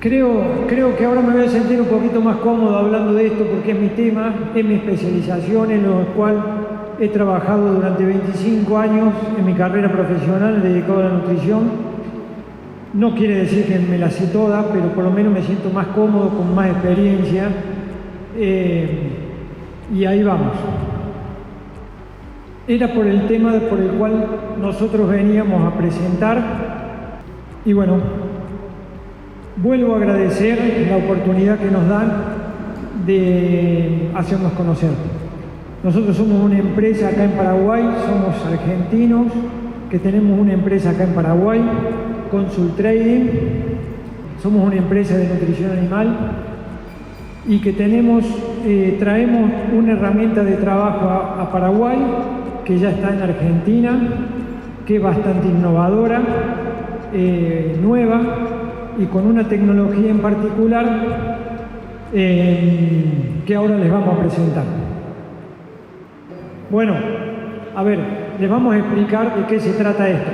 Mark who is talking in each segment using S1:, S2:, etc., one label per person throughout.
S1: Creo que ahora me voy a sentir un poquito más cómodo hablando de esto porque es mi tema, es mi especialización en lo cual he trabajado durante 25 años en mi carrera profesional dedicado a la nutrición. No quiere decir que me la sé toda, pero por lo menos me siento más cómodo, con más experiencia. Y ahí vamos. Era por el tema por el cual nosotros veníamos a presentar. Y bueno, vuelvo a agradecer la oportunidad que nos dan de hacernos conocer. Nosotros somos una empresa acá en Paraguay, somos argentinos, que tenemos una empresa acá en Paraguay, Consult Trading. Somos una empresa de nutrición animal y que traemos una herramienta de trabajo a Paraguay que ya está en Argentina, que es bastante innovadora, nueva y con una tecnología en particular que ahora les vamos a presentar. Bueno, a ver, les vamos a explicar de qué se trata esto.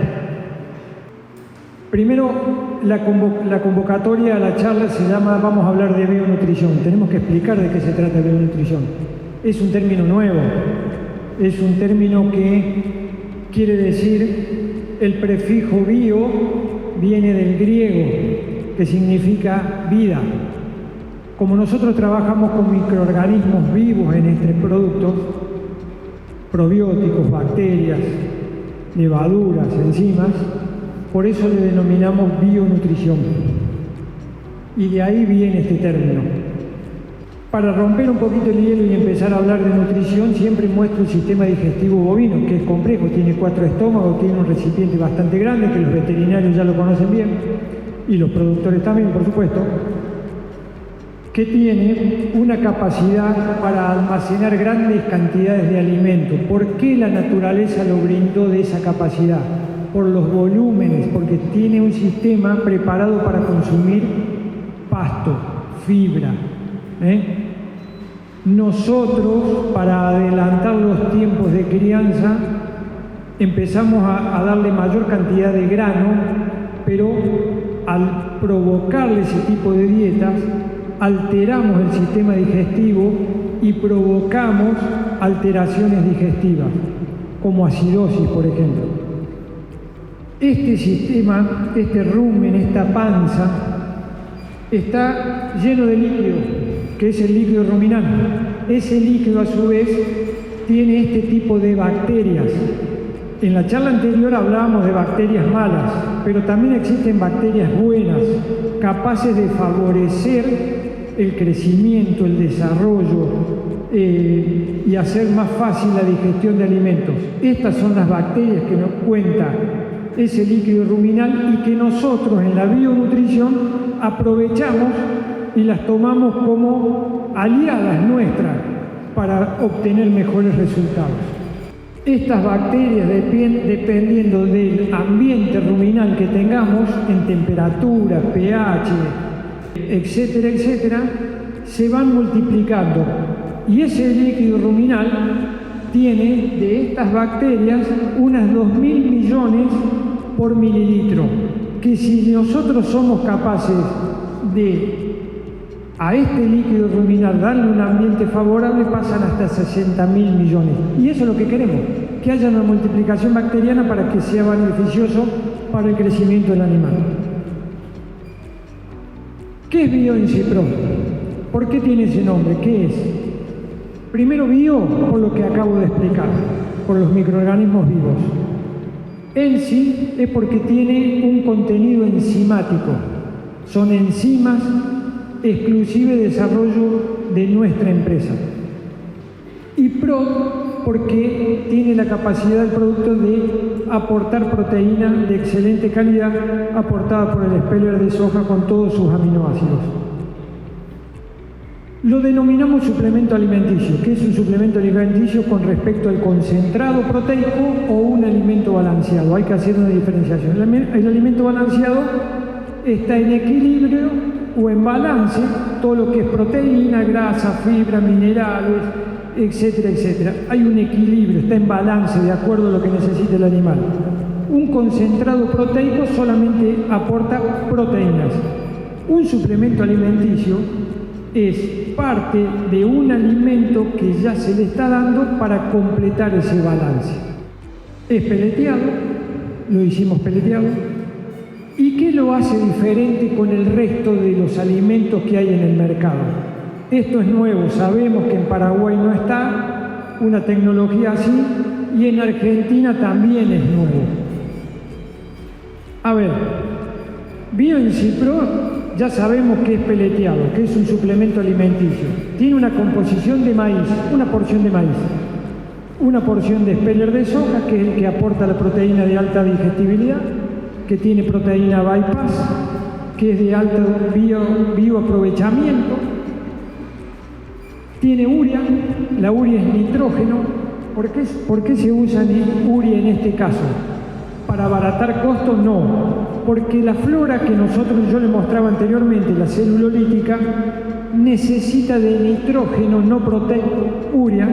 S1: Primero, la convocatoria a la charla se llama Vamos a hablar de bionutrición. Tenemos que explicar de qué se trata bionutrición. Es un término nuevo, es un término que quiere decir, el prefijo bio viene del griego, que significa vida. Como nosotros trabajamos con microorganismos vivos en este producto, probióticos, bacterias, levaduras, enzimas, por eso le denominamos bionutrición. Y de ahí viene este término. Para romper un poquito el hielo y empezar a hablar de nutrición, siempre muestro el sistema digestivo bovino, que es complejo, tiene 4 estómagos, tiene un recipiente bastante grande, que los veterinarios ya lo conocen bien, y los productores también, por supuesto, que tiene una capacidad para almacenar grandes cantidades de alimento. ¿Por qué la naturaleza lo brindó de esa capacidad? Por los volúmenes, porque tiene un sistema preparado para consumir pasto, fibra. Nosotros, para adelantar los tiempos de crianza, empezamos a darle mayor cantidad de grano, pero al provocarle ese tipo de dietas, alteramos el sistema digestivo y provocamos alteraciones digestivas, como acidosis, por ejemplo. Este sistema, este rumen, esta panza, está lleno de líquido, que es el líquido ruminal. Ese líquido, a su vez, tiene este tipo de bacterias. En la charla anterior hablábamos de bacterias malas, pero también existen bacterias buenas, capaces de favorecer el crecimiento, el desarrollo y hacer más fácil la digestión de alimentos. Estas son las bacterias que nos cuenta ese líquido ruminal y que nosotros en la bionutrición aprovechamos y las tomamos como aliadas nuestras para obtener mejores resultados. Estas bacterias, dependiendo del ambiente ruminal que tengamos, en temperatura, pH, etcétera, etcétera, se van multiplicando. Y ese líquido ruminal tiene de estas bacterias unas 2.000 millones por mililitro, que si nosotros somos capaces de a este líquido ruminal darle un ambiente favorable, pasan hasta 60.000 millones. Y eso es lo que queremos, que haya una multiplicación bacteriana para que sea beneficioso para el crecimiento del animal. ¿Qué es BioEnCipro? ¿Por qué tiene ese nombre? ¿Qué es? Primero, bio, por lo que acabo de explicar, por los microorganismos vivos. Enzi es porque tiene un contenido enzimático. Son enzimas exclusive desarrollo de nuestra empresa. Y pro, porque tiene la capacidad del producto de aportar proteína de excelente calidad aportada por el speller de soja con todos sus aminoácidos. Lo denominamos suplemento alimenticio. ¿Qué es un suplemento alimenticio con respecto al concentrado proteico o un alimento balanceado? Hay que hacer una diferenciación. El alimento balanceado está en equilibrio o en balance todo lo que es proteína, grasa, fibra, minerales, etcétera, etcétera. Hay un equilibrio, está en balance de acuerdo a lo que necesita el animal. Un concentrado proteico solamente aporta proteínas. Un suplemento alimenticio es parte de un alimento que ya se le está dando para completar ese balance. Es peleteado, lo hicimos peleteado. ¿Y qué lo hace diferente con el resto de los alimentos que hay en el mercado? Esto es nuevo, sabemos que en Paraguay no está una tecnología así y en Argentina también es nuevo. A ver, BioEnCipro ya sabemos que es peleteado, que es un suplemento alimenticio. Tiene una composición de maíz, una porción de maíz, una porción de speller de soja, que es el que aporta la proteína de alta digestibilidad, que tiene proteína bypass, que es de alto bioaprovechamiento. Tiene urea, la urea es nitrógeno. ¿Por qué se usa urea en este caso? ¿Para abaratar costos? No, porque la flora que yo le mostraba anteriormente, la celulolítica, necesita de nitrógeno no proteico, urea,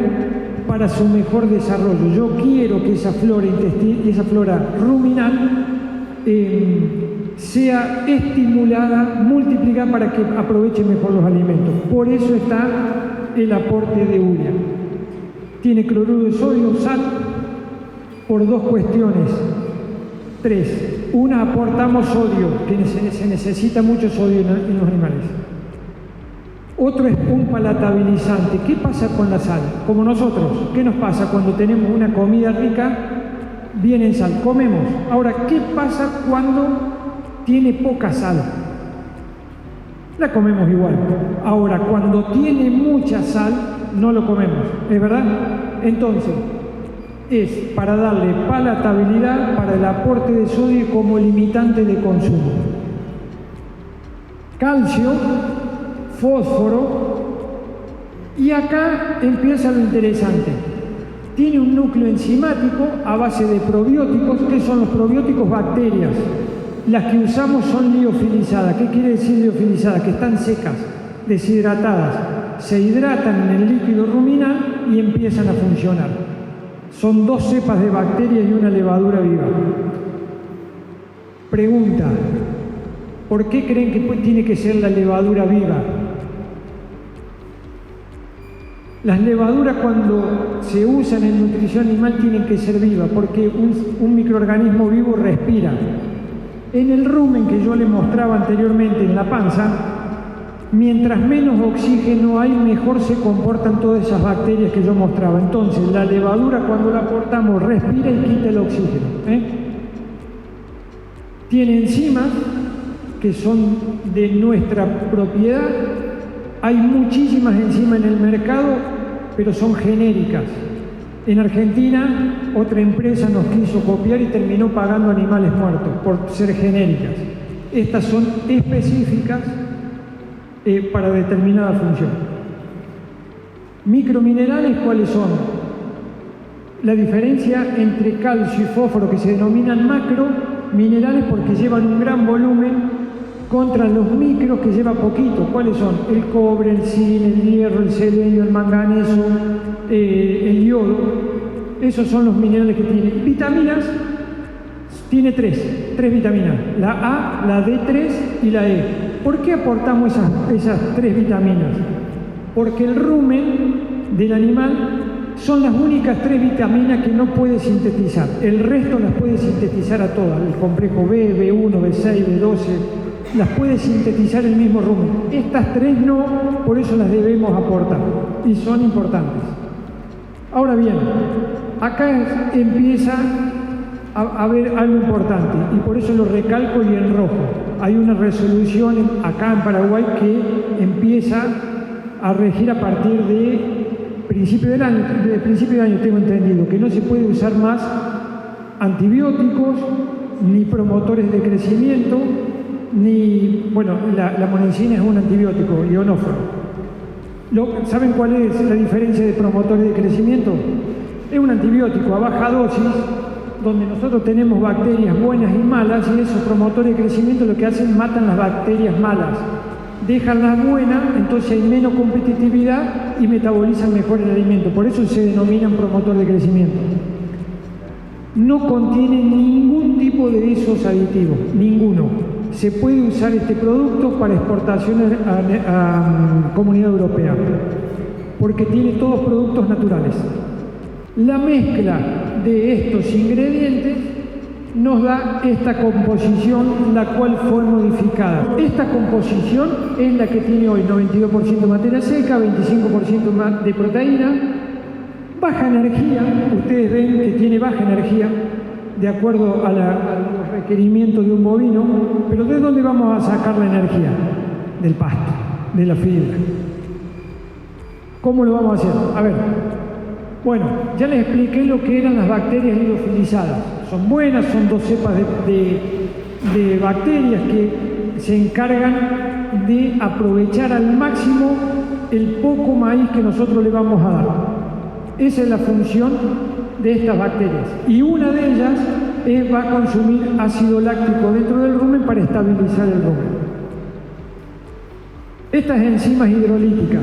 S1: para su mejor desarrollo. Yo quiero que esa flora ruminal sea estimulada, multiplicada para que aproveche mejor los alimentos. Por eso está el aporte de urea. Tiene cloruro de sodio, sal, por dos cuestiones. 3. Una, aportamos sodio, que se necesita mucho sodio en los animales. Otro es un palatabilizante. ¿Qué pasa con la sal? Como nosotros, ¿qué nos pasa cuando tenemos una comida rica? Viene en sal, comemos. Ahora, ¿qué pasa cuando tiene poca sal? La comemos igual. Ahora, cuando tiene mucha sal, no lo comemos. ¿Es verdad? Entonces, es para darle palatabilidad, para el aporte de sodio como limitante de consumo. Calcio, fósforo, y acá empieza lo interesante. Tiene un núcleo enzimático a base de probióticos. ¿Qué son los probióticos? Bacterias. Las que usamos son liofilizadas. ¿Qué quiere decir liofilizadas? Que están secas, deshidratadas. Se hidratan en el líquido ruminal y empiezan a funcionar. Son 2 cepas de bacterias y una levadura viva. Pregunta, ¿por qué creen que tiene que ser la levadura viva? Las levaduras cuando se usan en nutrición animal tienen que ser vivas, porque un microorganismo vivo respira. En el rumen que yo le mostraba anteriormente en la panza, mientras menos oxígeno hay, mejor se comportan todas esas bacterias que yo mostraba. Entonces, la levadura cuando la aportamos respira y quita el oxígeno. Tiene enzimas que son de nuestra propiedad. Hay muchísimas enzimas en el mercado, pero son genéricas. En Argentina, otra empresa nos quiso copiar y terminó pagando animales muertos por ser genéricas. Estas son específicas para determinada función. Microminerales, ¿cuáles son? La diferencia entre calcio y fósforo, que se denominan macrominerales porque llevan un gran volumen, contra los micros que lleva poquito. ¿Cuáles son? El cobre, el zinc, el hierro, el selenio, el manganeso, el yodo. Esos son los minerales que tiene. Vitaminas, tiene tres vitaminas, la A, la D3 y la E. ¿Por qué aportamos esas 3 vitaminas? Porque el rumen del animal son las únicas 3 vitaminas que no puede sintetizar. El resto las puede sintetizar a todas. El complejo B, B1, B6, B12, las puede sintetizar el mismo rumen. Estas 3 no, por eso las debemos aportar y son importantes. Ahora bien, acá empieza a haber algo importante y por eso lo recalco y en rojo. Hay una resolución acá en Paraguay que empieza a regir a partir de principio del año, tengo entendido, que no se puede usar más antibióticos, ni promotores de crecimiento, ni, bueno, la monencina es un antibiótico, ionóforo. ¿Saben cuál es la diferencia de promotores de crecimiento? Es un antibiótico a baja dosis, donde nosotros tenemos bacterias buenas y malas, y esos promotores de crecimiento lo que hacen, matan las bacterias malas, dejan las buenas, entonces hay menos competitividad y metabolizan mejor el alimento. Por eso se denominan promotor de crecimiento. No contiene ningún tipo de esos aditivos, ninguno. se puede usar este producto para exportaciones a Comunidad Europea, porque tiene todos productos naturales. La mezcla de estos ingredientes nos da esta composición, la cual fue modificada. Esta composición es la que tiene hoy: 92% materia seca, 25% de proteína, baja energía. Ustedes ven que tiene baja energía de acuerdo a los requerimientos de un bovino, pero ¿de dónde vamos a sacar la energía? Del pasto, de la fibra. ¿Cómo lo vamos a hacer? A ver, bueno, ya les expliqué lo que eran las bacterias liofilizadas. Son buenas, son 2 cepas de bacterias que se encargan de aprovechar al máximo el poco maíz que nosotros le vamos a dar. Esa es la función de estas bacterias. Y una de ellas va a consumir ácido láctico dentro del rumen para estabilizar el rumen. Estas enzimas hidrolíticas,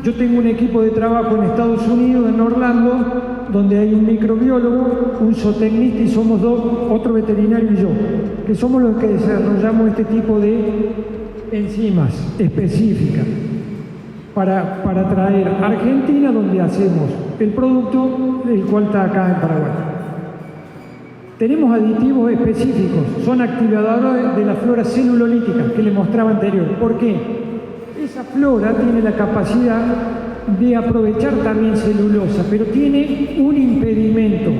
S1: yo tengo un equipo de trabajo en Estados Unidos, en Orlando, donde hay un microbiólogo, un zootecnista y somos 2, otro veterinario y yo, que somos los que desarrollamos este tipo de enzimas específicas para traer a Argentina, donde hacemos el producto, el cual está acá en Paraguay. Tenemos aditivos específicos, son activadores de la flora celulolítica que les mostraba anterior. ¿Por qué? Esa flora tiene la capacidad de aprovechar también celulosa, pero tiene un impedimento.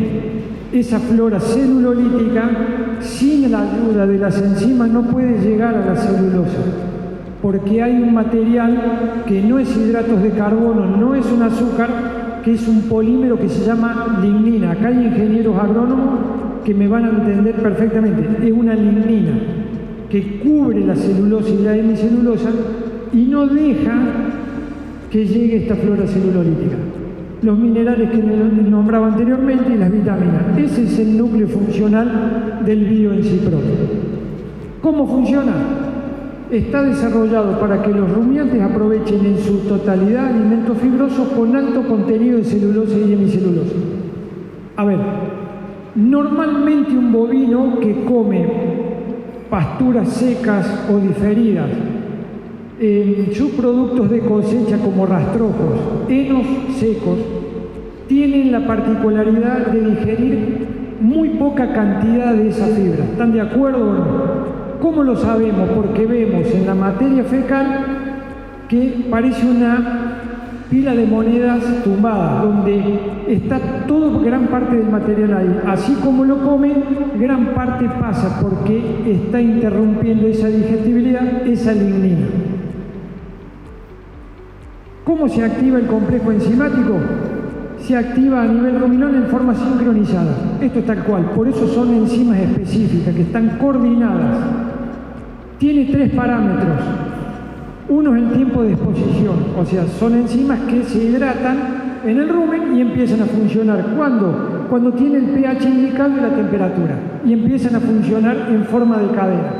S1: Esa flora celulolítica, sin la ayuda de las enzimas, no puede llegar a la celulosa, porque hay un material que no es hidratos de carbono, no es un azúcar, que es un polímero que se llama lignina. Acá hay ingenieros agrónomos que me van a entender perfectamente. Es una lignina que cubre la celulosa y la hemicelulosa y no deja que llegue esta flora celulolítica. Los minerales que me nombraba anteriormente y las vitaminas. Ese es el núcleo funcional del bioencipro. ¿Cómo funciona? Está desarrollado para que los rumiantes aprovechen en su totalidad alimentos fibrosos con alto contenido de celulosa y hemicelulosa. A ver, normalmente un bovino que come pasturas secas o diferidas, sus productos de cosecha como rastrojos, henos secos, tienen la particularidad de digerir muy poca cantidad de esa fibra. ¿Están de acuerdo o no? ¿Cómo lo sabemos? Porque vemos en la materia fecal que parece una pila de monedas tumbadas, donde está gran parte del material ahí. Así como lo come, gran parte pasa porque está interrumpiendo esa digestibilidad, esa lignina. ¿Cómo se activa el complejo enzimático? Se activa a nivel ruminal en forma sincronizada. Esto es tal cual, por eso son enzimas específicas que están coordinadas. Tiene 3 parámetros. Uno es el tiempo de exposición, o sea, son enzimas que se hidratan en el rumen y empiezan a funcionar. ¿Cuándo? Cuando tiene el pH indicado y la temperatura, y empiezan a funcionar en forma de cadena.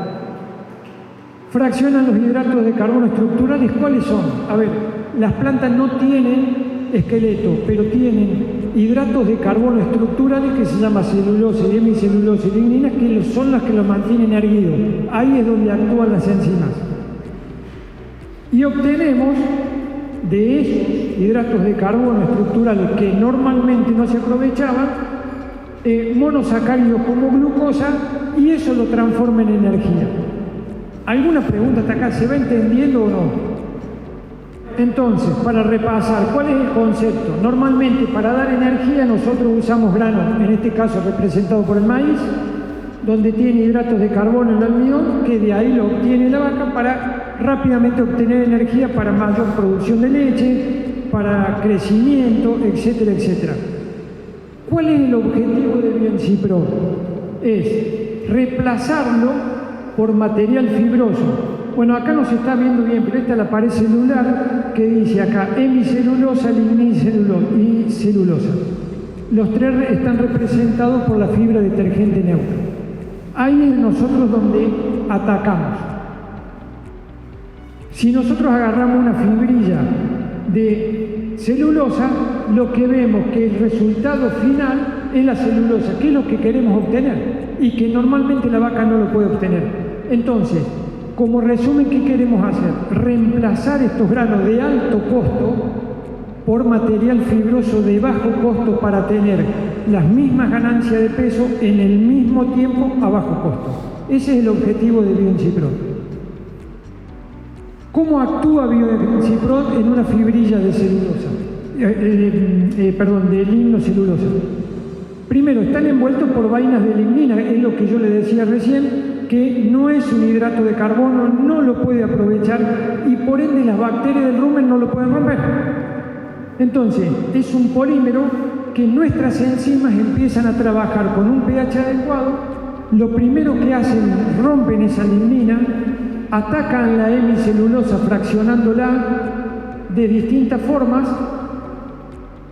S1: Fraccionan los hidratos de carbono estructurales. ¿Cuáles son? A ver, las plantas no tienen esqueleto, pero tienen hidratos de carbono estructurales que se llaman celulosa y hemicelulosa y lignina, que son las que los mantienen erguidos. Ahí es donde actúan las enzimas. Y obtenemos de esos hidratos de carbono estructurales que normalmente no se aprovechaban, monosacáridos como glucosa, y eso lo transforma en energía. ¿Alguna pregunta hasta acá? ¿Se va entendiendo o no? Entonces, para repasar, ¿cuál es el concepto? Normalmente, para dar energía, nosotros usamos grano, en este caso representado por el maíz, donde tiene hidratos de carbono el almidón, que de ahí lo obtiene la vaca para rápidamente obtener energía para mayor producción de leche, para crecimiento, etcétera, etcétera. ¿Cuál es el objetivo de Bioencipro? Es reemplazarlo por material fibroso. Bueno, acá no se está viendo bien, pero esta es la pared celular que dice acá hemicelulosa, lignina y celulosa. Los 3 están representados por la fibra detergente neutra. Ahí es nosotros donde atacamos. Si nosotros agarramos una fibrilla de celulosa, lo que vemos que el resultado final es la celulosa, que es lo que queremos obtener y que normalmente la vaca no lo puede obtener. Entonces, como resumen, ¿qué queremos hacer? Reemplazar estos granos de alto costo por material fibroso de bajo costo para tener las mismas ganancias de peso en el mismo tiempo a bajo costo. Ese es el objetivo de BioEnCiprod. ¿Cómo actúa BioEnCiprod en una fibrilla de celulosa? De lignocelulosa. Primero, están envueltos por vainas de lignina, es lo que yo le decía recién, que no es un hidrato de carbono, no lo puede aprovechar y por ende las bacterias del rumen no lo pueden romper. Entonces, es un polímero que nuestras enzimas empiezan a trabajar con un pH adecuado. Lo primero que hacen, rompen esa lignina, atacan la hemicelulosa fraccionándola de distintas formas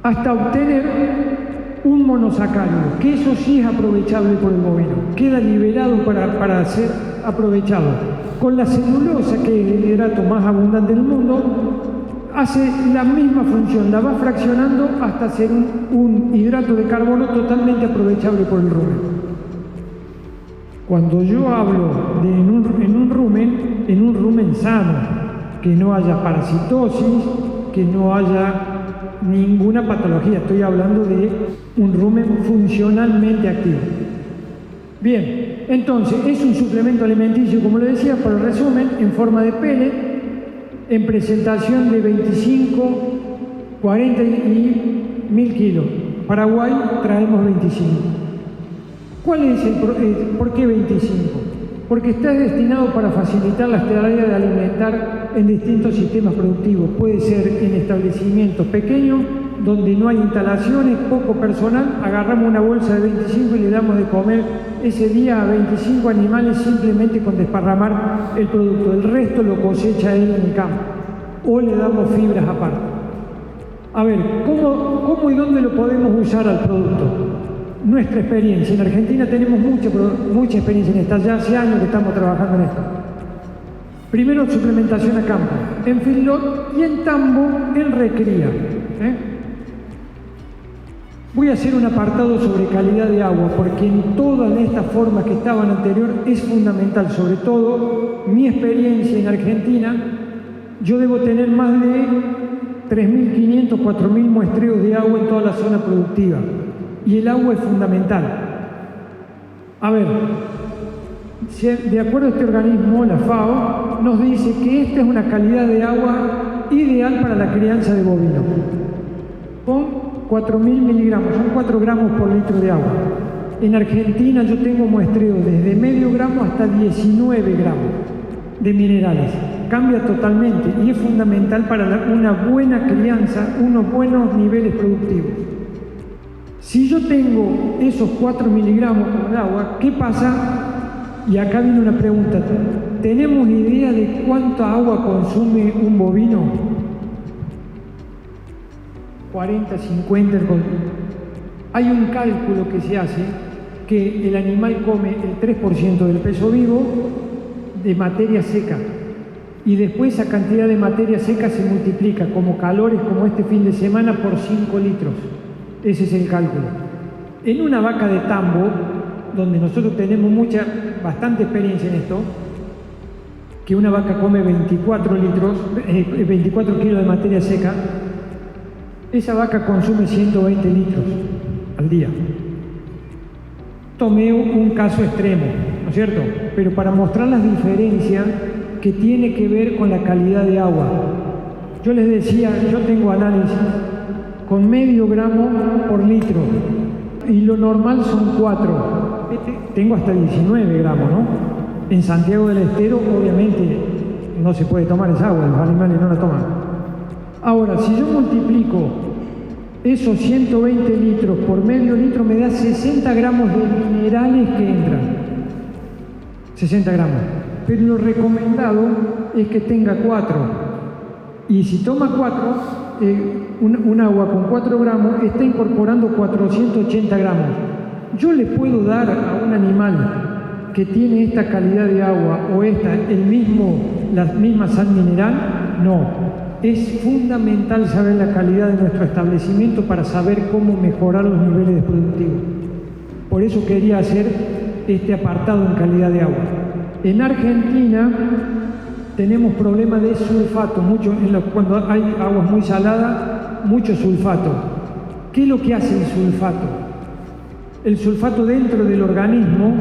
S1: hasta obtener un monosacárido, que eso sí es aprovechable por el bovino, queda liberado para ser aprovechado. Con la celulosa, que es el hidrato más abundante del mundo, hace la misma función, la va fraccionando hasta ser un hidrato de carbono totalmente aprovechable por el rumen. Cuando yo hablo de en un rumen sano, que no haya parasitosis, que no haya ninguna patología, estoy hablando de un rumen funcionalmente activo. Bien, entonces es un suplemento alimenticio, como le decía, para el resumen, en forma de pellet, en presentación de 25, 40 y 1000 kilos. Paraguay traemos 25. ¿Cuál es por qué 25? Porque está destinado para facilitar las tareas de alimentar en distintos sistemas productivos. Puede ser en establecimientos pequeños, donde no hay instalaciones, poco personal, agarramos una bolsa de 25 y le damos de comer ese día a 25 animales simplemente con desparramar el producto. El resto lo cosecha él en el campo. O le damos fibras aparte. A ver, ¿cómo y dónde lo podemos usar al producto? Nuestra experiencia. En Argentina tenemos mucha experiencia en esta. Ya hace años que estamos trabajando en esto. Primero, suplementación a campo, en feedlot y en tambo, en recría. Voy a hacer un apartado sobre calidad de agua, porque en todas estas formas que estaban anterior es fundamental, sobre todo mi experiencia en Argentina. Yo debo tener más de 3.500, 4.000 muestreos de agua en toda la zona productiva. Y el agua es fundamental. A ver, de acuerdo a este organismo, la FAO, nos dice que esta es una calidad de agua ideal para la crianza de bovino. Con 4.000 miligramos, son 4 gramos por litro de agua. En Argentina yo tengo muestreo desde medio gramo hasta 19 gramos de minerales. Cambia totalmente y es fundamental para una buena crianza, unos buenos niveles productivos. Si yo tengo esos 4 miligramos de agua, ¿qué pasa? Y acá viene una pregunta. ¿Tenemos idea de cuánta agua consume un bovino? 40, 50. Hay un cálculo que se hace que el animal come el 3% del peso vivo de materia seca. Y después esa cantidad de materia seca se multiplica como calores, como este fin de semana, por 5 litros. Ese es el cálculo. En una vaca de tambo, donde nosotros tenemos bastante experiencia en esto, que una vaca come 24 kilos de materia seca, esa vaca consume 120 litros al día. Tomé un caso extremo, ¿no es cierto? Pero para mostrar las diferencias que tiene que ver con la calidad de agua. Yo les decía, yo tengo análisis con medio gramo por litro y lo normal son 4. Tengo hasta 19 gramos, ¿no? En Santiago del Estero obviamente no se puede tomar esa agua, los animales no la toman. Ahora, si yo multiplico esos 120 litros por medio litro, me da 60 gramos de minerales que entran. 60 gramos. Pero lo recomendado es que tenga 4. Y si toma 4, un agua con 4 gramos está incorporando 480 gramos. Yo le puedo dar a un animal que tiene esta calidad de agua o la misma sal mineral, no. Es fundamental saber la calidad de nuestro establecimiento para saber cómo mejorar los niveles productivos. Por eso quería hacer este apartado en calidad de agua. En Argentina tenemos problemas de sulfato, cuando hay aguas muy saladas, mucho sulfato. ¿Qué es lo que hace el sulfato? El sulfato dentro del organismo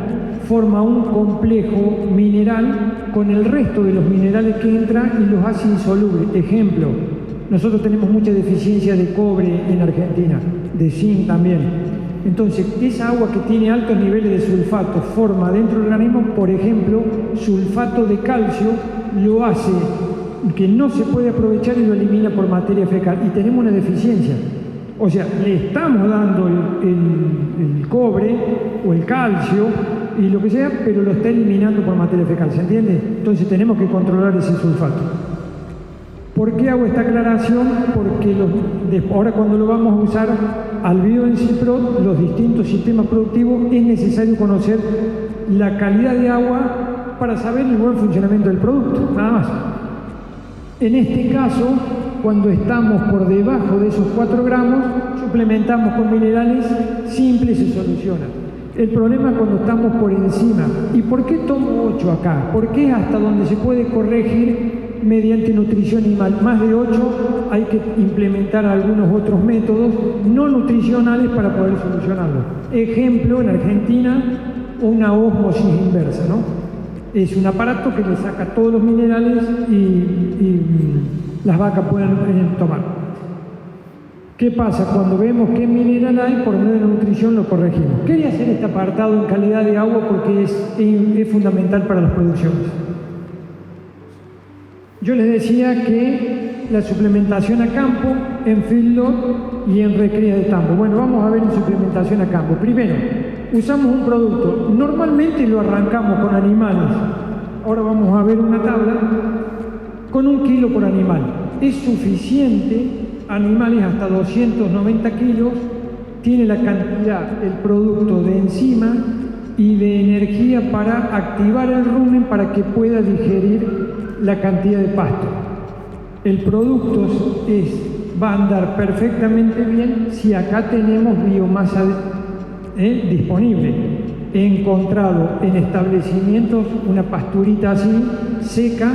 S1: forma un complejo mineral con el resto de los minerales que entran y los hace insolubles. Ejemplo, nosotros tenemos mucha deficiencia de cobre en Argentina, de zinc también. Entonces, esa agua que tiene altos niveles de sulfato forma dentro del organismo, por ejemplo, sulfato de calcio, lo hace que no se puede aprovechar y lo elimina por materia fecal. Y tenemos una deficiencia. O sea, le estamos dando el cobre o el calcio y lo que sea, pero lo está eliminando por materia fecal, ¿se entiende? Entonces tenemos que controlar ese sulfato. ¿Por qué hago esta aclaración? Porque ahora cuando lo vamos a usar al bioencipro, los distintos sistemas productivos, es necesario conocer la calidad de agua para saber el buen funcionamiento del producto, nada más. En este caso, cuando estamos por debajo de esos 4 gramos, suplementamos con minerales simples y se soluciona. El problema es cuando estamos por encima. ¿Y por qué tomo 8 acá? Porque es hasta donde se puede corregir mediante nutrición animal. Más de 8 hay que implementar algunos otros métodos no nutricionales para poder solucionarlo. Ejemplo, en Argentina, una ósmosis inversa, ¿no? Es un aparato que le saca todos los minerales y las vacas pueden tomar. ¿Qué pasa? Cuando vemos qué mineral hay, por medio de la nutrición lo corregimos. Quería hacer este apartado en calidad de agua porque es fundamental para las producciones. Yo les decía que la suplementación a campo, en feedlot y en recría de tambo. Bueno, vamos a ver en suplementación a campo. Primero, usamos un producto. Normalmente lo arrancamos con animales. Ahora vamos a ver una tabla con 1 kilo por animal. Es suficiente, animales hasta 290 kilos, tiene la cantidad, el producto de enzima y de energía para activar el rumen para que pueda digerir la cantidad de pasto. El producto va a andar perfectamente bien si acá tenemos biomasa disponible. He encontrado en establecimientos una pasturita así, seca,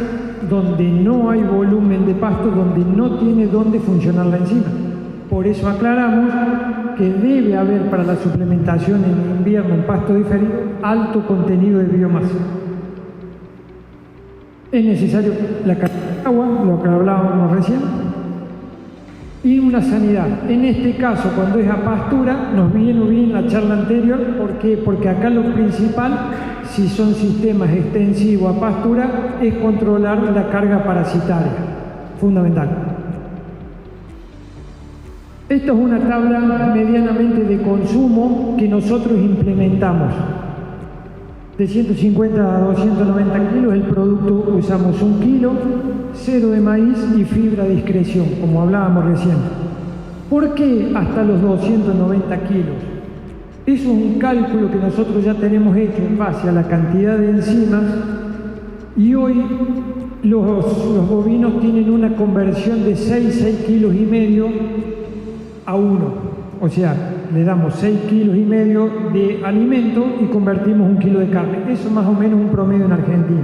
S1: donde no hay volumen de pasto, donde no tiene dónde funcionar la enzima. Por eso aclaramos que debe haber para la suplementación en invierno en pasto diferido alto contenido de biomasa. Es necesario la cantidad de agua, lo que hablábamos recién, y una sanidad. En este caso, cuando es a pastura, nos viene bien la charla anterior. ¿Por qué? Porque acá lo principal, si son sistemas extensivos a pastura, es controlar la carga parasitaria, fundamental. Esta es una tabla medianamente de consumo que nosotros implementamos. De 150 a 290 kilos, el producto usamos 1 kilo, 0 de maíz y fibra a discreción, como hablábamos recién. ¿Por qué hasta los 290 kilos? Eso es un cálculo que nosotros ya tenemos hecho en base a la cantidad de enzimas y hoy los bovinos tienen una conversión de 6 kilos y medio a 1. O sea, le damos 6 kilos y medio de alimento y convertimos 1 kilo de carne. Eso más o menos es un promedio en Argentina.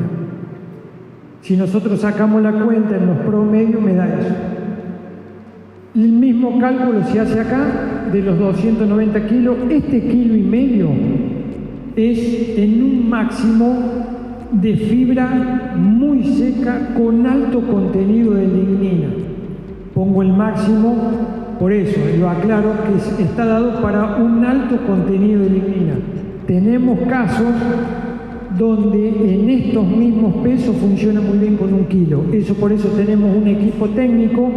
S1: Si nosotros sacamos la cuenta en los promedios, me da eso. El mismo cálculo se hace acá, de los 290 kilos. Este kilo y medio es en un máximo de fibra muy seca con alto contenido de lignina. Pongo el máximo. Por eso, lo aclaro, que está dado para un alto contenido de lignina. Tenemos casos donde en estos mismos pesos funciona muy bien con 1 kilo. Por eso tenemos un equipo técnico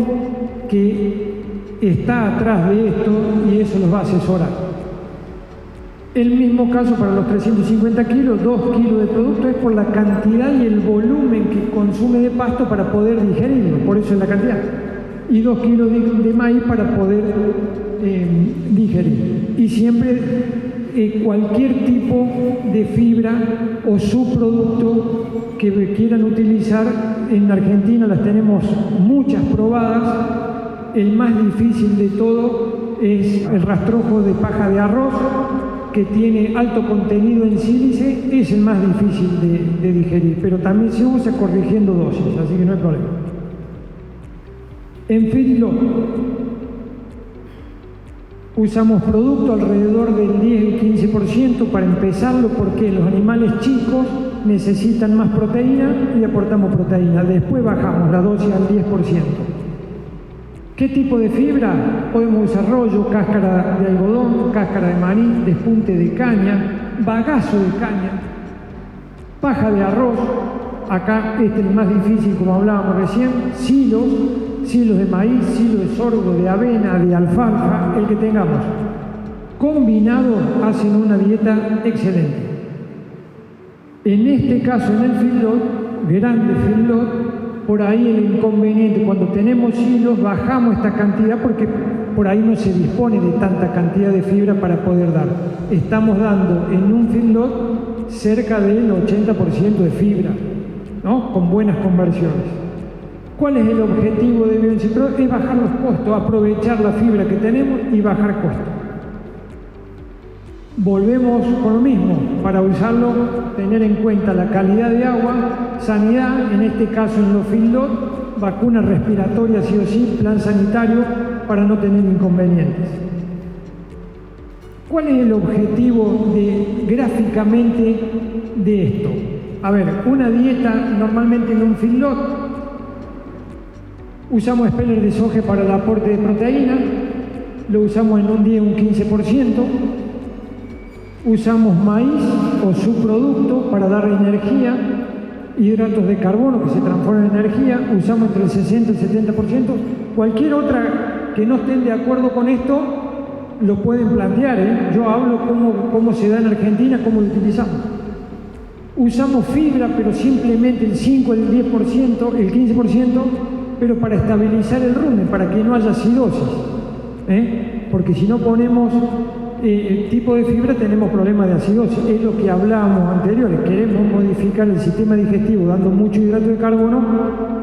S1: que está atrás de esto y eso los va a asesorar. El mismo caso para los 350 kilos, 2 kilos de producto es por la cantidad y el volumen que consume de pasto para poder digerirlo, por eso es la cantidad. Y 2 kilos de maíz para poder digerir. Y siempre cualquier tipo de fibra o subproducto que quieran utilizar. En Argentina las tenemos muchas probadas. El más difícil de todo es el rastrojo de paja de arroz, que tiene alto contenido en sílice, es el más difícil de digerir, pero también se usa corrigiendo dosis, así que no hay problema. En feedlot usamos producto alrededor del 10 y 15% para empezarlo, porque los animales chicos necesitan más proteína y aportamos proteína. Después bajamos la dosis al 10%. ¿Qué tipo de fibra? Podemos usar rollo, cáscara de algodón, cáscara de maní, despunte de caña, bagazo de caña, paja de arroz. Acá este es el más difícil, como hablábamos recién, silos de maíz, silos de sorgo, de avena, de alfalfa, el que tengamos. Combinados hacen una dieta excelente. En este caso, en el feedlot, grande feedlot, por ahí el inconveniente, cuando tenemos silos, bajamos esta cantidad porque por ahí no se dispone de tanta cantidad de fibra para poder dar. Estamos dando en un feedlot cerca del 80% de fibra, ¿no? Con buenas conversiones. ¿Cuál es el objetivo de BioEnCipro? Es bajar los costos, aprovechar la fibra que tenemos y bajar costos. Volvemos con lo mismo, para usarlo, tener en cuenta la calidad de agua, sanidad, en este caso en los feedlot, vacuna respiratoria sí o sí, plan sanitario para no tener inconvenientes. ¿Cuál es el objetivo gráficamente de esto? A ver, una dieta normalmente en un feedlot, usamos expeller de soja para el aporte de proteína, lo usamos en un 10 o un 15%, usamos maíz o subproducto para dar energía, hidratos de carbono que se transforman en energía, usamos entre el 60 y el 70%. Cualquier otra que no estén de acuerdo con esto, lo pueden plantear, ¿eh? Yo hablo cómo se da en Argentina, cómo lo utilizamos. Usamos fibra, pero simplemente el 5, el 10%, el 15%, pero para estabilizar el rumen, para que no haya acidosis, porque si no ponemos el tipo de fibra tenemos problemas de acidosis. Es lo que hablábamos anteriores. Queremos modificar el sistema digestivo dando mucho hidrato de carbono,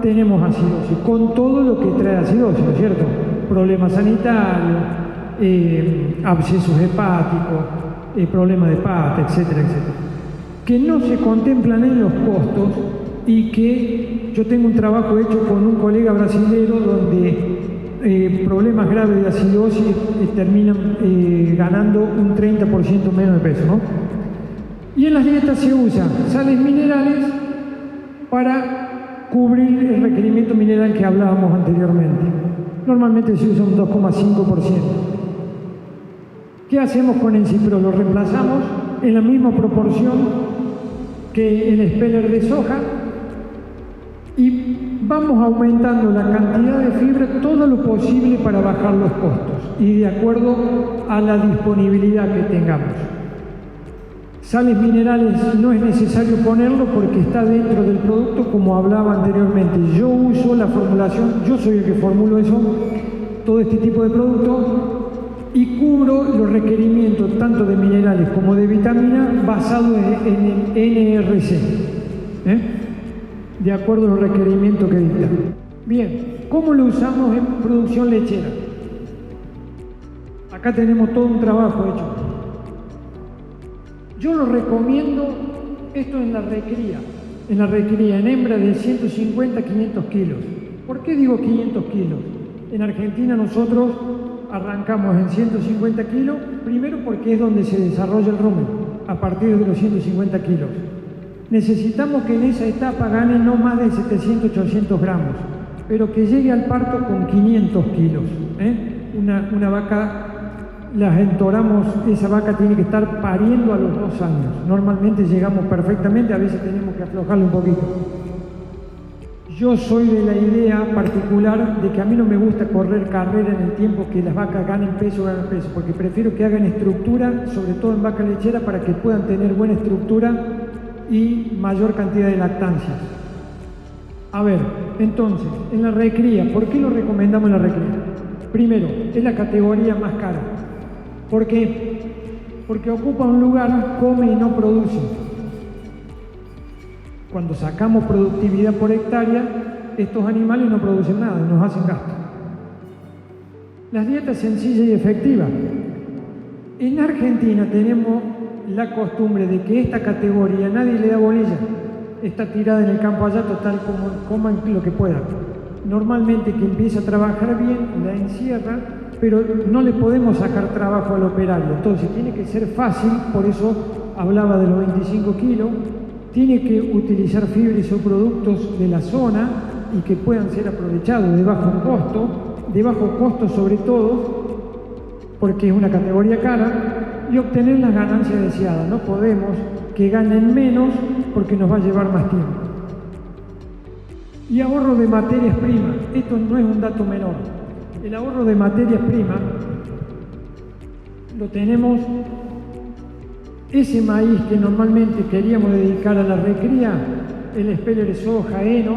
S1: tenemos acidosis, con todo lo que trae acidosis, ¿no es cierto? Problemas sanitarios, abscesos hepáticos, problemas de pata, etcétera, etcétera. Que no se contemplan en los costos y que yo tengo un trabajo hecho con un colega brasilero donde problemas graves de acidosis terminan ganando un 30% menos de peso, ¿no? Y en las dietas se usan sales minerales para cubrir el requerimiento mineral que hablábamos anteriormente. Normalmente se usa un 2,5%. ¿Qué hacemos con EnCipro? Lo reemplazamos en la misma proporción que el expeller de soja y vamos aumentando la cantidad de fibra todo lo posible para bajar los costos y de acuerdo a la disponibilidad que tengamos. Sales minerales no es necesario ponerlo porque está dentro del producto, como hablaba anteriormente. Yo uso la formulación, yo soy el que formulo eso, todo este tipo de productos, y cubro los requerimientos tanto de minerales como de vitamina basados en el NRC, de acuerdo a los requerimientos que dicta. Bien, ¿cómo lo usamos en producción lechera? Acá tenemos todo un trabajo hecho. Yo lo recomiendo, esto en la recría, en hembra de 150 a 500 kilos. ¿Por qué digo 500 kilos? En Argentina nosotros arrancamos en 150 kilos, primero porque es donde se desarrolla el rumen, a partir de los 150 kilos. Necesitamos que en esa etapa gane no más de 700-800 gramos, pero que llegue al parto con 500 kilos. Una vaca, las entoramos, esa vaca tiene que estar pariendo a los 2 años. Normalmente llegamos perfectamente, a veces tenemos que aflojarle un poquito. Yo soy de la idea particular de que a mí no me gusta correr carrera en el tiempo que las vacas ganen peso, porque prefiero que hagan estructura, sobre todo en vaca lechera, para que puedan tener buena estructura y mayor cantidad de lactancia. A ver, entonces, en la recría, ¿por qué lo recomendamos en la recría? Primero, es la categoría más cara. ¿Por qué? Porque ocupa un lugar, come y no produce. Cuando sacamos productividad por hectárea, estos animales no producen nada, nos hacen gasto. Las dietas sencillas y efectivas. En Argentina tenemos la costumbre de que esta categoría nadie le da bolilla. Está tirada en el campo allá, total, como coman lo que puedan. Normalmente que empieza a trabajar bien, la encierra, pero no le podemos sacar trabajo al operario. Entonces tiene que ser fácil, por eso hablaba de los 25 kilos, tiene que utilizar fibras o productos de la zona y que puedan ser aprovechados de bajo costo sobre todo, porque es una categoría cara, y obtener las ganancias deseadas. No podemos que ganen menos porque nos va a llevar más tiempo. Y ahorro de materias primas. Esto no es un dato menor. El ahorro de materias primas lo tenemos. Ese maíz que normalmente queríamos dedicar a la recría, el espeler soja, heno,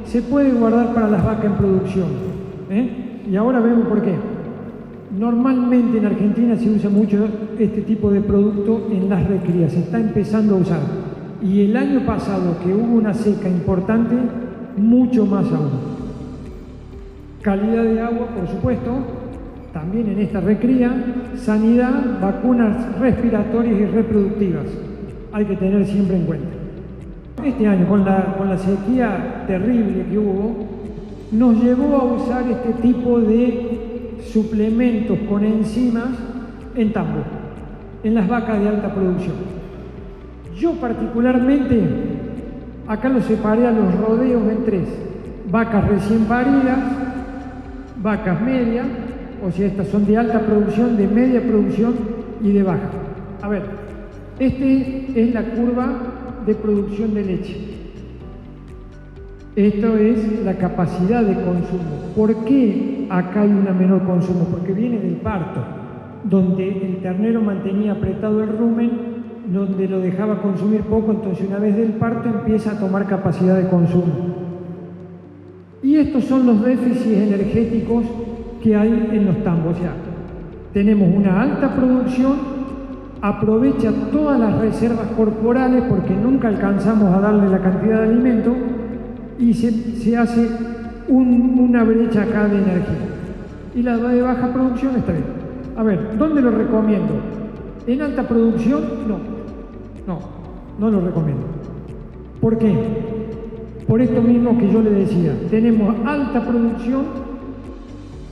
S1: se puede guardar para las vacas en producción. Y ahora vemos por qué. Normalmente en Argentina se usa mucho este tipo de producto en las recrías, se está empezando a usar. Y el año pasado, que hubo una seca importante, mucho más aún. Calidad de agua, por supuesto, también en esta recría, sanidad, vacunas respiratorias y reproductivas. Hay que tener siempre en cuenta. Este año, con la sequía terrible que hubo, nos llevó a usar este tipo de suplementos con enzimas en tambo, en las vacas de alta producción. Yo particularmente, acá lo separé a los rodeos en tres: vacas recién paridas, vacas medias, o sea, estas son de alta producción, de media producción y de baja. A ver, esta es la curva de producción de leche. Esto es la capacidad de consumo. ¿Por qué acá hay un menor consumo? Porque viene del parto, donde el ternero mantenía apretado el rumen, donde lo dejaba consumir poco, entonces una vez del parto empieza a tomar capacidad de consumo. Y estos son los déficits energéticos que hay en los tambos. O sea, tenemos una alta producción, aprovecha todas las reservas corporales porque nunca alcanzamos a darle la cantidad de alimento, y se hace una brecha acá de energía. Y la de baja producción está bien. A ver, ¿dónde lo recomiendo? ¿En alta producción? No lo recomiendo. ¿Por qué? Por esto mismo que yo le decía, tenemos alta producción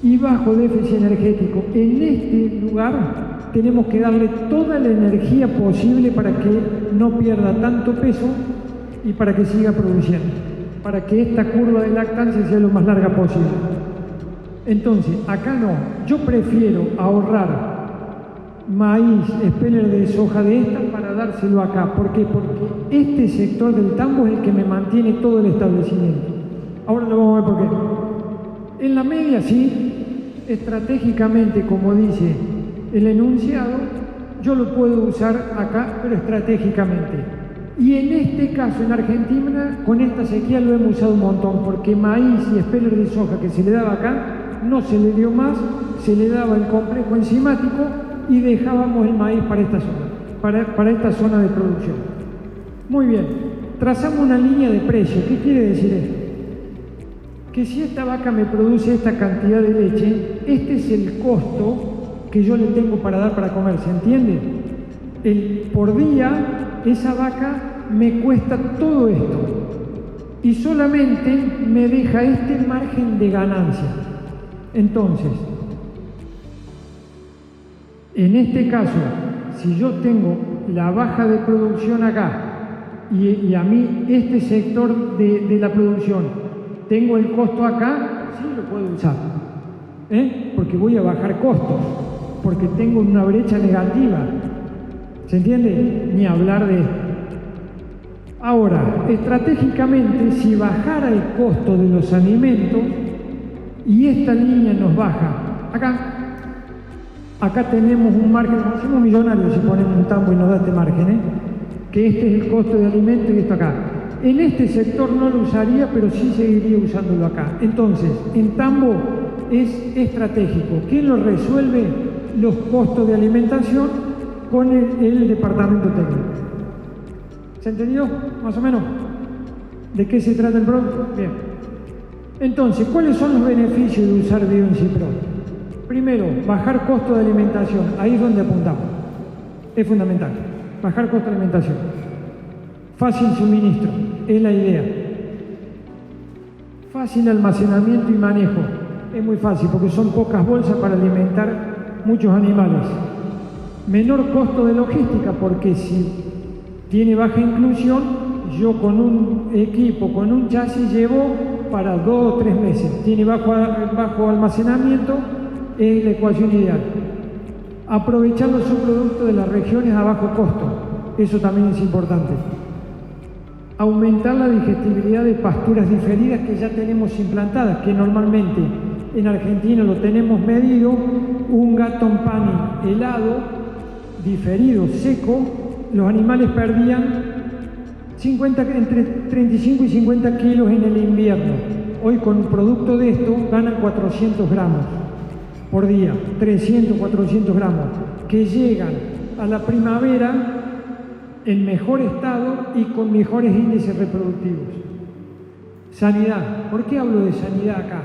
S1: y bajo déficit energético. En este lugar tenemos que darle toda la energía posible para que no pierda tanto peso y para que siga produciendo, para que esta curva de lactancia sea lo más larga posible. Entonces, acá no, yo prefiero ahorrar maíz, espeler de soja de esta para dárselo acá. ¿Por qué? Porque este sector del tambo es el que me mantiene todo el establecimiento. Ahora lo vamos a ver por qué. En la media sí, estratégicamente, como dice el enunciado, yo lo puedo usar acá, pero estratégicamente. Y en este caso, en Argentina, con esta sequía lo hemos usado un montón, porque maíz y espeler de soja que se le daba acá, no se le dio más, se le daba el complejo enzimático y dejábamos el maíz para esta zona, para esta zona de producción. Muy bien, trazamos una línea de precio. ¿Qué quiere decir esto? Que si esta vaca me produce esta cantidad de leche, este es el costo que yo le tengo para dar para comer, ¿se entiende? Por día, esa vaca me cuesta todo esto y solamente me deja este margen de ganancia. Entonces, en este caso, si yo tengo la baja de producción acá y a mí este sector de la producción tengo el costo acá, sí lo puedo usar, porque voy a bajar costos, porque tengo una brecha negativa. ¿Se entiende? Ni hablar de esto. Ahora, estratégicamente, si bajara el costo de los alimentos y esta línea nos baja, acá tenemos un margen, somos millonarios si ponemos un tambo y nos da este margen, que este es el costo de alimentos y esto acá. En este sector no lo usaría, pero sí seguiría usándolo acá. Entonces, en tambo es estratégico. ¿Quién lo resuelve? Los costos de alimentación con el departamento técnico. ¿Se entendió más o menos de qué se trata el producto? Bien. Entonces, ¿cuáles son los beneficios de usar BioNCipro? Primero, bajar costo de alimentación. Ahí es donde apuntamos. Es fundamental. Bajar costo de alimentación. Fácil suministro. Es la idea. Fácil almacenamiento y manejo. Es muy fácil porque son pocas bolsas para alimentar muchos animales. Menor costo de logística porque si tiene baja inclusión, yo con un equipo, con un chasis llevo para 2 o 3 meses. Tiene bajo almacenamiento, es la ecuación ideal. Aprovechar los subproductos de las regiones a bajo costo, eso también es importante. Aumentar la digestibilidad de pasturas diferidas que ya tenemos implantadas, que normalmente en Argentina lo tenemos medido, un Gatton Pani helado, diferido, seco, los animales perdían entre 35 y 50 kilos en el invierno. Hoy con un producto de esto ganan 400 gramos por día, 300, 400 gramos, que llegan a la primavera en mejor estado y con mejores índices reproductivos. Sanidad. ¿Por qué hablo de sanidad acá?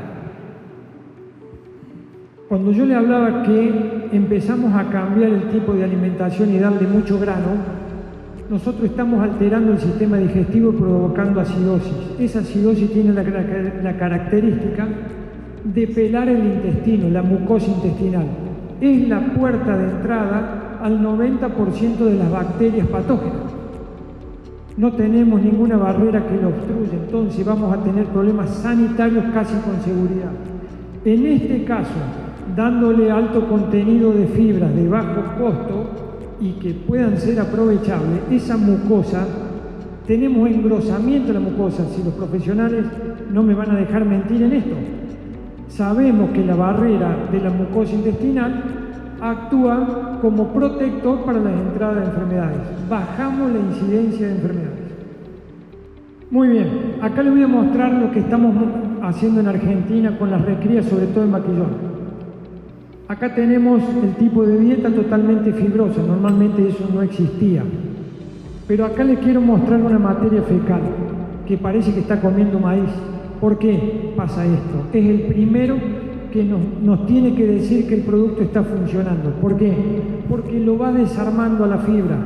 S1: Cuando yo le hablaba que empezamos a cambiar el tipo de alimentación y darle mucho grano, nosotros estamos alterando el sistema digestivo y provocando acidosis. Esa acidosis tiene la característica de pelar el intestino, la mucosa intestinal. Es la puerta de entrada al 90% de las bacterias patógenas. No tenemos ninguna barrera que lo obstruya, entonces vamos a tener problemas sanitarios casi con seguridad. En este caso, dándole alto contenido de fibras de bajo costo y que puedan ser aprovechables, esa mucosa, tenemos engrosamiento de la mucosa. Si los profesionales no me van a dejar mentir en esto, sabemos que la barrera de la mucosa intestinal actúa como protector para las entradas de enfermedades. Bajamos la incidencia de enfermedades. Muy bien, acá les voy a mostrar lo que estamos haciendo en Argentina con las recrías, sobre todo en Maquillón. Acá tenemos el tipo de dieta totalmente fibrosa, normalmente eso no existía. Pero acá les quiero mostrar una materia fecal que parece que está comiendo maíz. ¿Por qué pasa esto? Es el primero que nos tiene que decir que el producto está funcionando. ¿Por qué? Porque lo va desarmando a la fibra.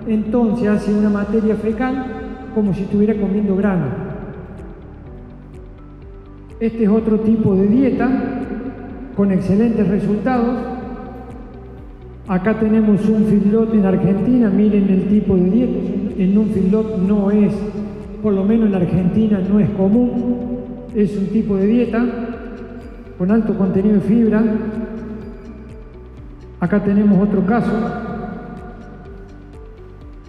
S1: Entonces hace una materia fecal como si estuviera comiendo grano. Este es otro tipo de dieta con excelentes resultados. Acá tenemos un feedlot en Argentina, miren el tipo de dieta. En un feedlot no es, por lo menos en Argentina no es común, es un tipo de dieta con alto contenido de fibra. Acá tenemos otro caso.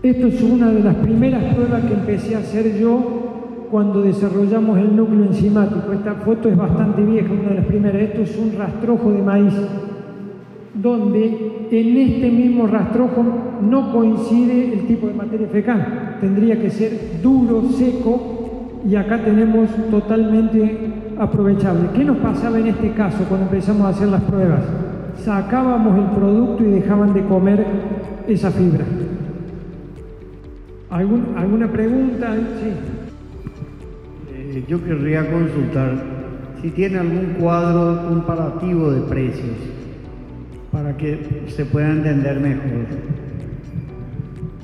S1: Esto es una de las primeras pruebas que empecé a hacer yo cuando desarrollamos el núcleo enzimático. Esta foto es bastante vieja, una de las primeras. Esto es un rastrojo de maíz, donde en este mismo rastrojo no coincide el tipo de materia fecal. Tendría que ser duro, seco, y acá tenemos totalmente aprovechable. ¿Qué nos pasaba en este caso cuando empezamos a hacer las pruebas? Sacábamos el producto y dejaban de comer esa fibra. ¿Alguna pregunta? Sí.
S2: Yo querría consultar si tiene algún cuadro comparativo de precios para que se pueda entender mejor.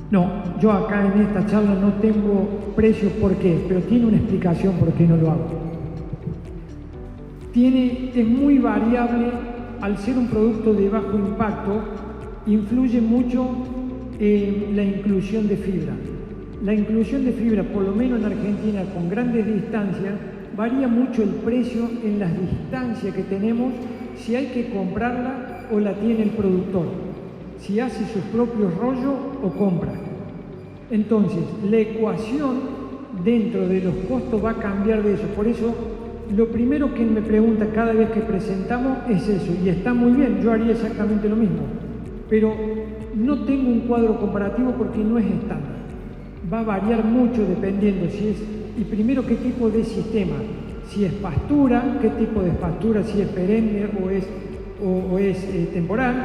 S1: No, yo acá en esta charla no tengo precios, ¿por qué? Pero tiene una explicación por qué no lo hago. Es muy variable, al ser un producto de bajo impacto, influye mucho la inclusión de fibra. La inclusión de fibra, por lo menos en Argentina, con grandes distancias, varía mucho el precio en las distancias que tenemos, si hay que comprarla o la tiene el productor, si hace sus propios rollos o compra. Entonces, la ecuación dentro de los costos va a cambiar de eso. Por eso, lo primero que me pregunta cada vez que presentamos es eso, y está muy bien, yo haría exactamente lo mismo, pero no tengo un cuadro comparativo porque no es estándar. Va a variar mucho dependiendo si es, y primero qué tipo de sistema, si es pastura, qué tipo de pastura, si es perenne o es temporal,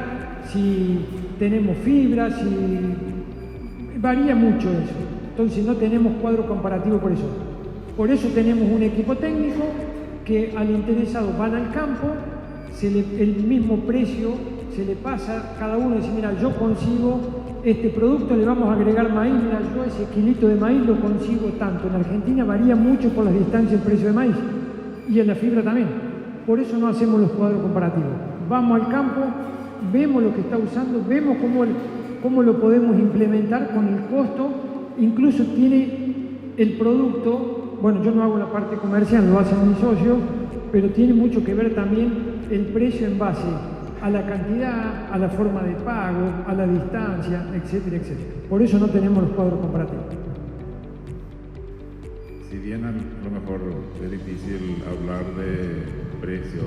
S1: si tenemos fibra, si varía mucho eso. Entonces no tenemos cuadro comparativo por eso. Por eso tenemos un equipo técnico que al interesado van al campo, el mismo precio se le pasa, cada uno dice, mira, yo consigo este producto, le vamos a agregar maíz, mira, yo ese kilito de maíz lo consigo tanto. En Argentina varía mucho por las distancias el precio de maíz y en la fibra también. Por eso no hacemos los cuadros comparativos. Vamos al campo, vemos lo que está usando, vemos cómo lo podemos implementar con el costo, incluso tiene el producto, bueno, yo no hago la parte comercial, lo hacen mis socios, pero tiene mucho que ver también el precio en base a la cantidad, a la forma de pago, a la distancia, etcétera, etcétera. Por eso no tenemos los cuadros comparativos.
S3: Si bien a lo mejor es difícil hablar de precios,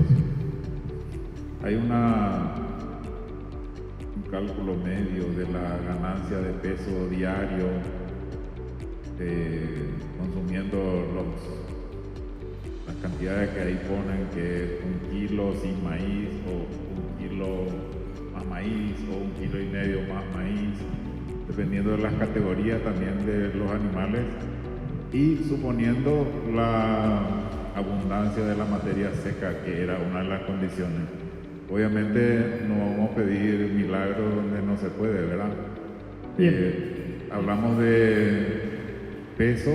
S3: hay un cálculo medio de la ganancia de peso diario consumiendo las cantidades que ahí ponen, que es 1 kilo sin maíz o 1 kilo más maíz o 1,5 kilos más maíz, dependiendo de las categorías también de los animales y suponiendo la abundancia de la materia seca, que era una de las condiciones. Obviamente no vamos a pedir milagros donde no se puede, ¿verdad? Hablamos de peso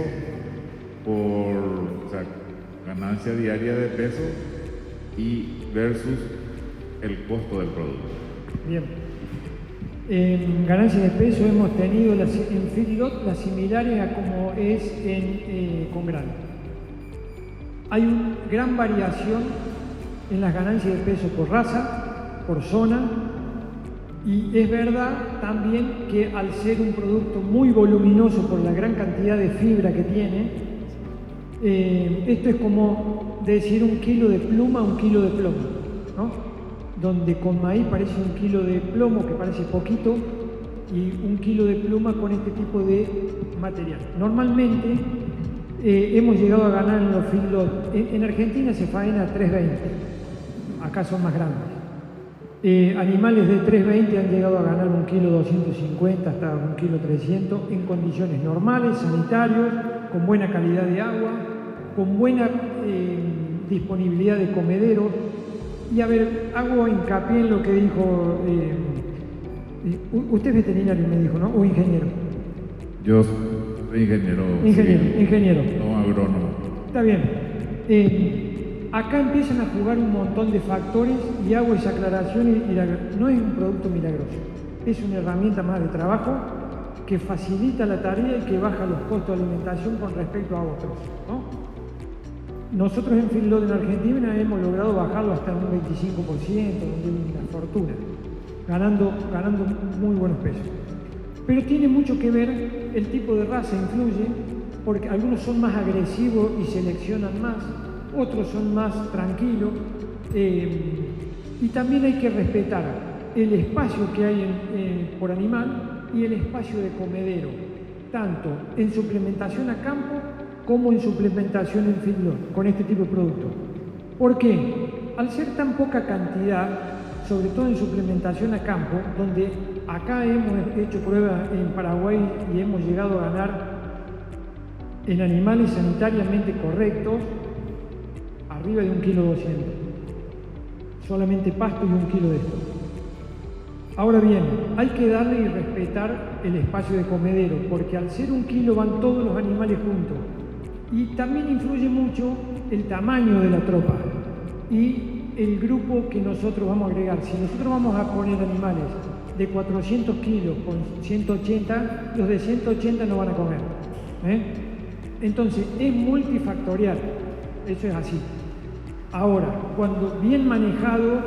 S3: o sea, ganancia diaria de peso y versus el costo del producto.
S1: Bien. En ganancia de peso hemos tenido en feedlot las similares a como es con grano. Hay una gran variación en las ganancias de peso por raza, por zona, y es verdad también que al ser un producto muy voluminoso por la gran cantidad de fibra que tiene, esto es como decir 1 kilo de pluma, 1 kilo de plomo, ¿no? Donde con maíz parece 1 kilo de plomo, que parece poquito, y 1 kilo de pluma con este tipo de material. Normalmente hemos llegado a ganar en los feedlot. En Argentina se faena a 3.20, acá son más grandes. Animales de 3.20 han llegado a ganar 1 kilo 250 hasta 1 kilo 300 en condiciones normales, sanitarios, con buena calidad de agua, con buena disponibilidad de comederos. Y a ver, hago hincapié en lo que dijo, usted es veterinario, me dijo, ¿no? ¿O ingeniero?
S3: Yo soy ingeniero.
S1: Ingeniero.
S3: No agrónomo.
S1: Está bien. Acá empiezan a jugar un montón de factores y hago esa aclaración y no es un producto milagroso, es una herramienta más de trabajo que facilita la tarea y que baja los costos de alimentación con respecto a otros, ¿no? Nosotros en feedlot en Argentina hemos logrado bajarlo hasta un 25%, una fortuna, ganando muy buenos pesos. Pero tiene mucho que ver, el tipo de raza influye, porque algunos son más agresivos y seleccionan más, otros son más tranquilos, y también hay que respetar el espacio que hay por animal y el espacio de comedero, tanto en suplementación a campo como en suplementación en feedlot, con este tipo de productos. ¿Por qué? Al ser tan poca cantidad, sobre todo en suplementación a campo, donde acá hemos hecho pruebas en Paraguay y hemos llegado a ganar en animales sanitariamente correctos, arriba de 1,2 kilos, solamente pasto y 1 kilo de esto. Ahora bien, hay que darle y respetar el espacio de comedero, porque al ser 1 kilo van todos los animales juntos. Y también influye mucho el tamaño de la tropa y el grupo que nosotros vamos a agregar. Si nosotros vamos a poner animales de 400 kilos con 180, los de 180 no van a comer. Entonces, es multifactorial, eso es así. Ahora, cuando bien manejado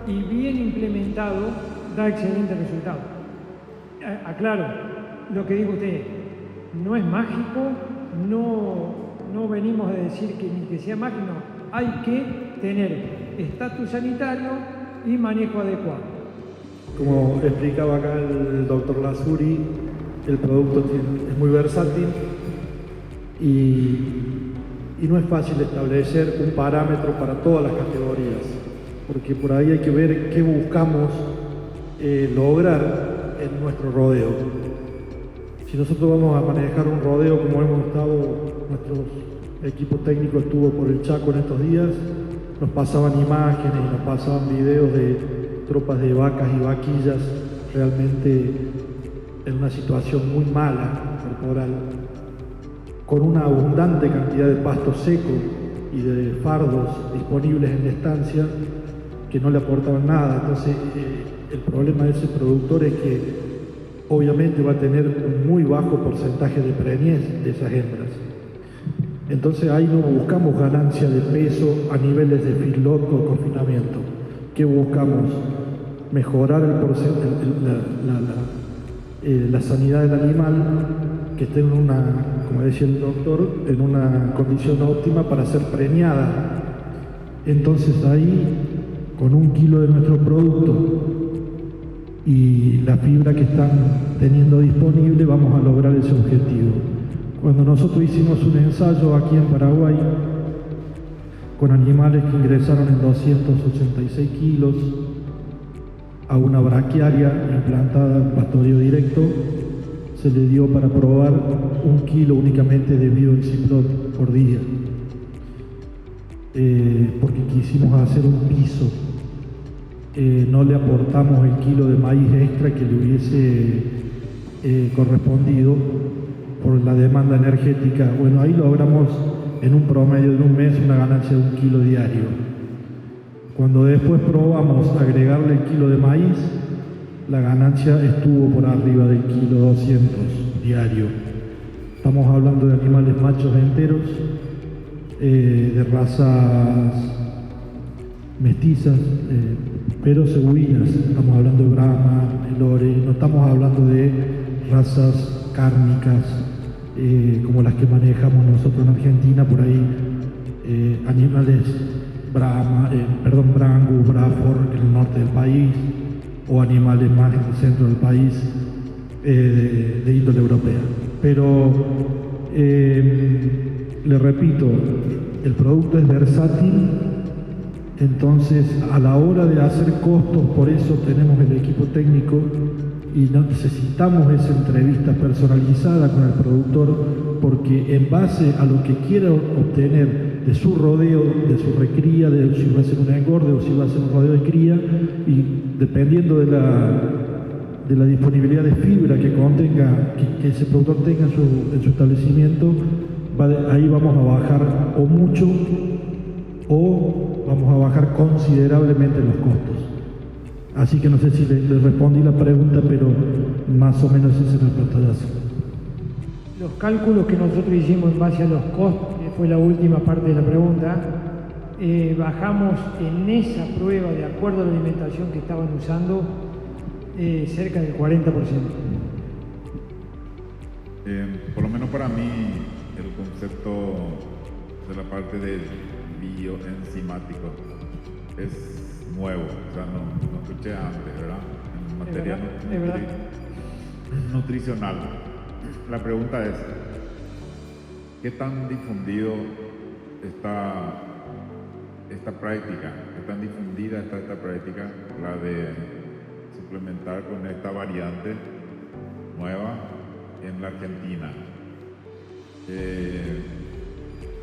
S1: y bien implementado, da excelente resultado. Aclaro, lo que digo usted, no es mágico, no venimos a decir que sea mágico, no. Hay que tener estatus sanitario y manejo adecuado.
S4: Como explicaba acá el doctor Lazuri, el producto es muy versátil y no es fácil establecer un parámetro para todas las categorías, porque por ahí hay que ver qué buscamos lograr en nuestro rodeo. Si nosotros vamos a manejar un rodeo como hemos estado, nuestro equipo técnico estuvo por el Chaco en estos días, nos pasaban imágenes y nos pasaban videos de tropas de vacas y vaquillas realmente en una situación muy mala corporal, con una abundante cantidad de pasto seco y de fardos disponibles en la estancia que no le aportaban nada. Entonces el problema de ese productor es que obviamente va a tener un muy bajo porcentaje de preñez de esas hembras. Entonces ahí no buscamos ganancia de peso a niveles de feedlot o confinamiento. ¿Qué buscamos? Mejorar la sanidad del animal, que esté en una, como decía el doctor, en una condición óptima para ser preñada. Entonces ahí, con 1 kilo de nuestro producto y la fibra que están teniendo disponible, vamos a lograr ese objetivo. Cuando nosotros hicimos un ensayo aquí en Paraguay con animales que ingresaron en 286 kilos a una braquiaria implantada en pastoreo directo, se le dio para probar 1 kilo únicamente de bioenziplot por día, porque quisimos hacer un piso. No le aportamos el kilo de maíz extra que le hubiese correspondido por la demanda energética. Bueno, ahí logramos en un promedio de un mes una ganancia de 1 kilo diario. Cuando después probamos agregarle el kilo de maíz, la ganancia estuvo por arriba del kilo 200 diario. Estamos hablando de animales machos enteros, de razas mestizas, pero cebuinas. Estamos hablando de Brahma, Lore, no estamos hablando de razas cárnicas como las que manejamos nosotros en Argentina, por ahí animales Brangus, Braford en el norte del país, o animales más en el centro del país de índole europea. Pero le repito, el producto es versátil, entonces a la hora de hacer costos, por eso tenemos el equipo técnico y necesitamos esa entrevista personalizada con el productor, porque en base a lo que quiera obtener de su rodeo, de su recría, de si va a ser un engorde o si va a ser un rodeo de cría, y dependiendo de la disponibilidad de fibra que contenga, que ese productor tenga en su establecimiento, ahí vamos a bajar o mucho o vamos a bajar considerablemente los costos. Así que no sé si le respondí la pregunta, pero más o menos ese es el pantallazo.
S1: Los cálculos que nosotros hicimos en base a los costos, que fue la última parte de la pregunta, bajamos en esa prueba, de acuerdo a la alimentación que estaban usando, cerca del 40%.
S3: Por lo menos para mí, el concepto de la parte del bioenzimático es nuevo, o sea, no escuché antes, ¿verdad? En materia nutricional. La pregunta es, ¿qué tan difundido está esta práctica? ¿Qué tan difundida está esta práctica, la de suplementar con esta variante nueva en la Argentina?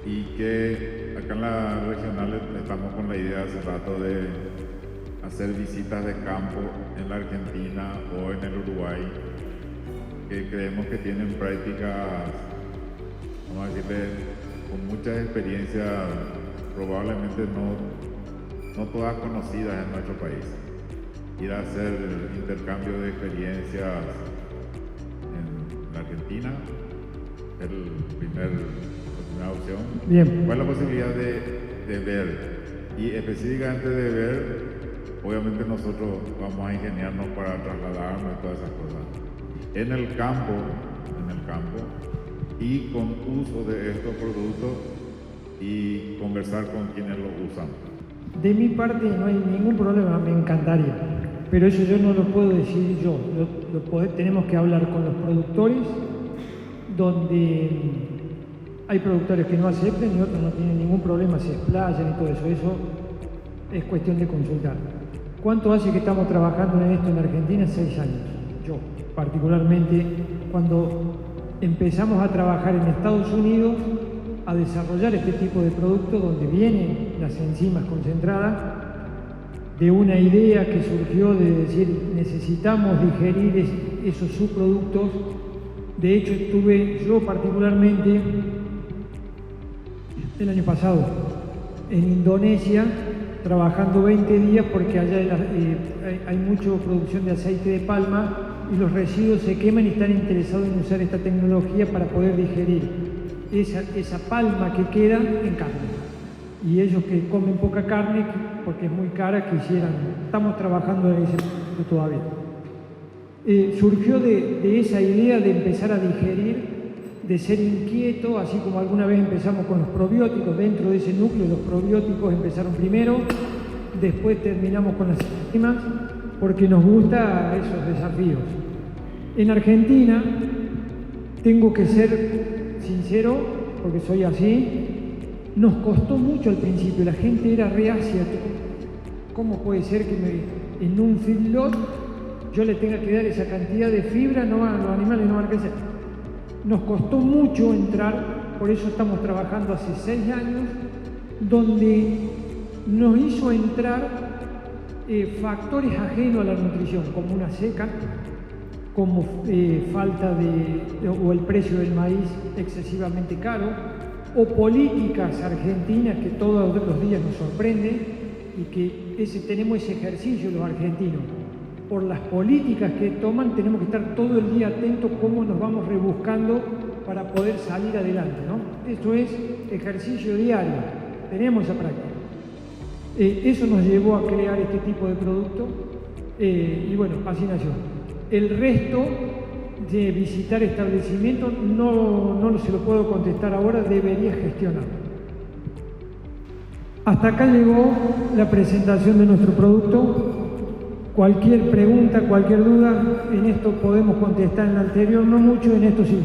S3: Y que acá en la regional estamos con la idea hace rato de hacer visitas de campo en la Argentina o en el Uruguay, que creemos que tienen prácticas, vamos a decirle, con muchas experiencias, probablemente no todas conocidas en nuestro país. Ir a hacer intercambio de experiencias en la Argentina es la primera opción.
S1: Bien.
S3: ¿Cuál es la posibilidad de ver? Y específicamente de ver, obviamente nosotros vamos a ingeniarnos para trasladarnos y todas esas cosas. En el campo, y con uso de estos productos y conversar con quienes lo usan.
S1: De mi parte no hay ningún problema, me encantaría, pero eso yo no lo puedo decidir yo. Tenemos que hablar con los productores, donde hay productores que no acepten y otros no tienen ningún problema, se explayan y todo eso. Eso es cuestión de consultar. ¿Cuánto hace que estamos trabajando en esto en Argentina? 6 años. Yo, particularmente, cuando empezamos a trabajar en Estados Unidos, a desarrollar este tipo de productos donde vienen las enzimas concentradas, de una idea que surgió de decir necesitamos digerir esos subproductos. De hecho, estuve yo particularmente el año pasado en Indonesia trabajando 20 días porque allá hay mucha producción de aceite de palma y los residuos se queman y están interesados en usar esta tecnología para poder digerir esa palma que queda en carne. Y ellos que comen poca carne, porque es muy cara, estamos trabajando en ese punto todavía. Surgió de esa idea de empezar a digerir, de ser inquieto, así como alguna vez empezamos con los probióticos. Dentro de ese núcleo los probióticos empezaron primero, después terminamos con las enzimas, porque nos gustan esos desafíos. En Argentina, tengo que ser sincero, porque soy así, nos costó mucho al principio, la gente era reacia. ¿Cómo puede ser que en un feedlot yo le tenga que dar esa cantidad de fibra? No, los animales no van a crecer. Nos costó mucho entrar, por eso estamos trabajando hace 6 años, donde nos hizo entrar factores ajenos a la nutrición, como una seca, como falta o el precio del maíz excesivamente caro, o políticas argentinas que todos los días nos sorprenden y que tenemos ese ejercicio los argentinos. Por las políticas que toman tenemos que estar todo el día atentos cómo nos vamos rebuscando para poder salir adelante, ¿no? Esto es ejercicio diario, tenemos esa práctica. Eso nos llevó a crear este tipo de producto y bueno, así nació. El resto de visitar establecimientos no se lo puedo contestar ahora, debería gestionarlo. Hasta acá llegó la presentación de nuestro producto. Cualquier pregunta, cualquier duda, en esto podemos contestar, en el anterior no mucho, en esto sí.